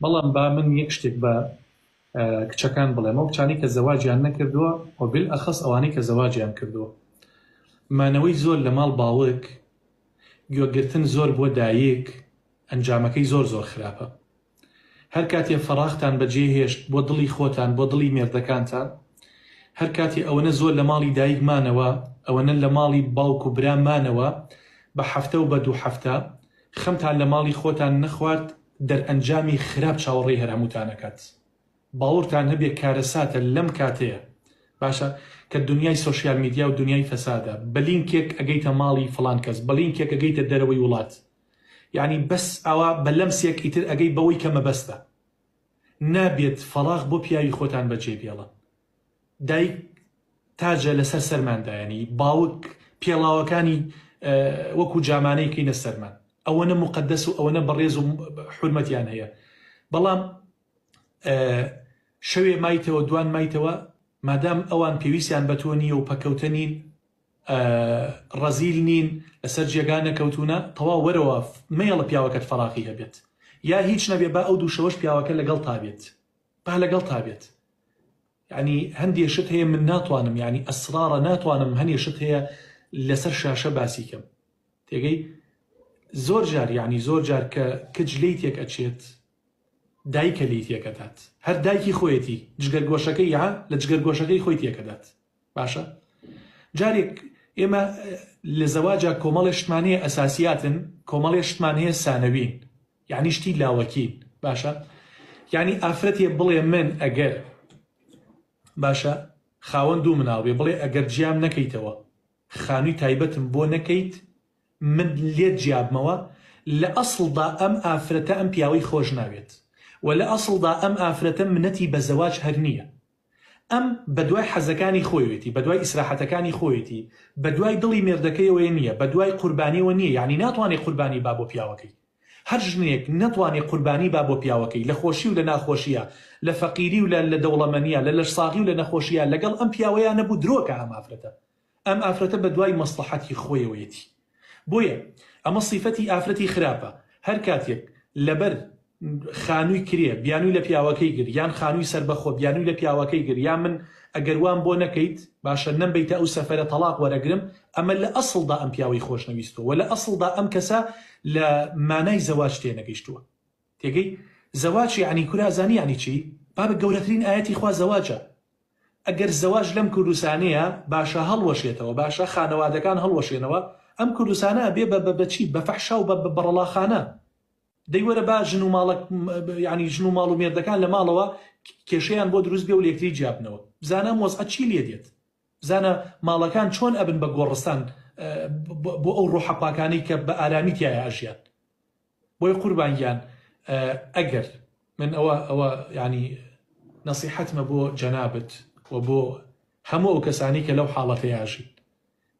بەڵام با من یەک شتێک بە کچەکان بڵێم، ئەو کچانی کە زەواجیان نەکردووە و بالئەخەس ئەوانەی کە زەواجیان کردووە، مانەوەی زۆر لە ماڵ باوک، گوێگرتن زۆر بۆ دایک، ئەنجامەکەی زۆر زۆر خراپە. هەر کاتێ فەراختان بەجێهێشت بۆ دڵی خۆتان، بۆ دڵی مێردەکانتان، هەر کاتێ ئەوەنە زۆر لە ماڵی دایک مانەوە، ئەوەنە لە ماڵی باوک و برا مانەوە، بە هەفتە و بە دوو هەفتە خەمتان لە ماڵی خۆتان نەخوارد، دەرئەنجامی خراپ چاوەڕێی هەر هەمووتانەکات. باوەڕتان هەبێ کارەساتە لەم کاتەیە، باشە کە دنیای سۆشیال میدیا و دنیای فەسادە، بەلینکێک ئەگەیتە ماڵی فڵان کەس، بەلینکێک ئەگەیتە دەرەوەی وڵات، یعنی بەس ئەوە بە لەمسێک ئیتر ئەگەی بەوەی کە مەبەستە. نابێت فەڵاغ بۆ پیاوی خۆتان بەجێ بێڵن. دایک تاجە لەسەر سەرماندایانی، باوک پێڵاوەکانی وەکو جامانەی کەینە سەرمان، ئەوەنە مقدس و ئەوەنە بەڕێز و حورمەتیان هەیە. بەڵام شەوێ مایتەوە دوان مایتەوە، مادام ئەوان پێویستیان بە تۆ نییە و پەکەوتە نین، ڕەزیل نین، لەسەر جێگان نەکەوتونە، تەواو وەرەوە مەیەڵە پیاوەکەت فەراقی هەبێت، یا هیچ نەبێ با ئەو دوو شەوەش پیاوەکە لەگەڵ تابێت، با لەگەڵ تابێت. یعنی هەندێک شت هەیە من ناتوانم، یعنی ئەسرارە ناتوانم هەندێک شت هەیە لەسەر شاشە باسی کەم. تێگەی زۆر جار، یعنی زۆر جار کە کچ لێی تێک ئەچێت، دایکە لێی تێکەدات، هەر دایکی خۆیەتی جگەرگۆشەکەی یا لە جگەرگۆشەکەی خۆی تێکەدات. باشە جارێک ئێمە لە زەواجە کۆمەڵێشتمان هەیە ئەساسیاتن، کۆمەڵێشتمان هەیە سانەوین، یعنی شتی لاوەکین. باشە یعنی ئافرەتێ بڵێ من ئەگەر باشە خاوەن دوو مناڵ بێ، بڵێ ئەگەر جیام نەکەیتەوە، خانووی تایبەتم بۆ نەکەیت، من لێت جیابمەوە، لە ئەسڵدا ئەم ئافرەتە ئەم پیاوەی خۆش ناوێت، و لە ئەسڵدا ئەم ئافرەتە منەتی بە زەواج هەر نییە. ئەم بە دوای حەزەکانی خۆیەتی، بە دوای ئیسراحەتەکانی خۆیەتی، بە دوای دڵی مێردەکەیەوە نییە، بە دوای قوربانیەوە نییە. یعنی ناتوانێت قوربانی با بۆ پیاوەکەی، هەر ژنێک ناتوانێت قوربانی با بۆ پیاوەکەی، لە خۆشی و لە ناخۆشیە، لە فەقیری و لە دەوڵەمەنیە، لە لەشساغی و لە نەخۆشیە، لەگەڵ ئەم پیاوەیە نەبوو درۆکە ئەم ئافرەتە. ئەم ئافرەتە بە دوای مەسلحەتی خۆیەوەیەتی. بۆیە ئەمە سیفەتی ئافرەتی خراپە. هەر کاتێک لەبەر خانووی کرێ بیانووی لە پیاوەکەی گر، یان خانووی سربەخۆ بیانووی لە پیاوەکەی گر، یان من ئەگەر وان بۆ نەکەیت باشە نەمبیتە ئەو سەفەرە تەلاق وەرەگرم، ئەمە لە ئەسڵدا ئەم پیاوەی خۆشنەویستەوە، و لە ئەسڵدا ئەم کەسە لە مانای زەواج تێنەگەیشتووە. تێگەی زەواج یعنی کورازانی یعنی چی؟ بابە گەورەترین ئاەتی خوا زەواجە. ئەگەر زەواج لەم کوردستانەیە باشە هەڵوەشێتەوە، باشە خانەوادەکان هەڵوەشێنەوە، ئەم کوردستانە بێ بەچی بە فەحشا و بە بەڕەڵاخانە. دەیوەرە با ژن و ماڵک، ینی ژن و ماڵ و مێردەکان لە ماڵەوە کێشەیان بۆ دروست بێ و لێکتری جیابنەوە، بزانە مۆزعە چی لێ دێت، بزانە ماڵەکان چۆن ئەبن بە گۆڕستان بۆ ئەو ڕۆحە پاکانەی کە بە ئارامی تایە ئاژیان. بۆی قوربانگیان، ئەگەر من ئەوە ینی نەسیحەتمە بۆ جەنابەت و بۆ هەموو ئەو کەسانی کە لەو حاڵەتەیە ئاژین،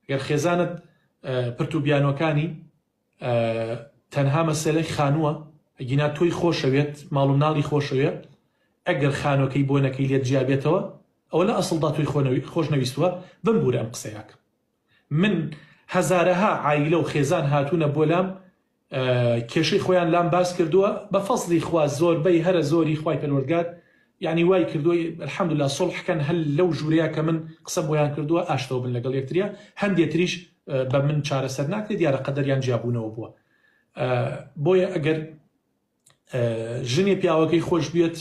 ئەگەر خێزانت پرتوبیانەکانی تەنها مەسەلەی خانووە، ئەگینا تۆی خۆشەوێت، ماڵ و مناڵی خۆشەوێت، ئەگەر خانۆکەی بۆ نەکەی لێت جیابێتەوە، ئەوە لە ئەسڵدا توی خۆش نەویستووە. بمبورە ئەم قسەیەک. من هەزارەها عایلە و خێزان هاتوونە بۆ لام، کێشەی خۆیان لام باس کردووە، بە فەزلی خوا زۆربەی هەرە زۆری خوای پەروەردگار یعنی وای کردووە الحەمدوللا سڵحکەن هەل لەو ژوورەیە کە من قسە بۆیان کردووە ئاشتەوە بن لەگەڵ یەکتریە، هەندێک تریش بە من چارەسەر ناکرێت، دیارە قەدەریان جیابوونەوە بووە. بۆیە ئەگەر ژنێ پیاوەکەی خۆش بێت،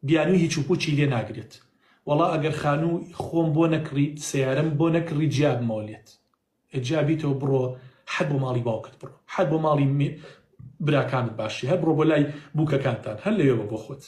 بیانووی هیچ و پوچی لێ ناگرێت. وەڵا ئەگەر خانوو خۆم بۆ نەکڕیت، سیارەم بۆ نەکڕی جیابمەوە لێت، جیابیتەوە بڕۆ حەد بۆ ماڵی باوکت بڕۆ، حەد بۆ ماڵی براکانت باشی، هەر بڕۆ بۆ لای بووکەکانتان، هەر لەوێ بۆ خۆت.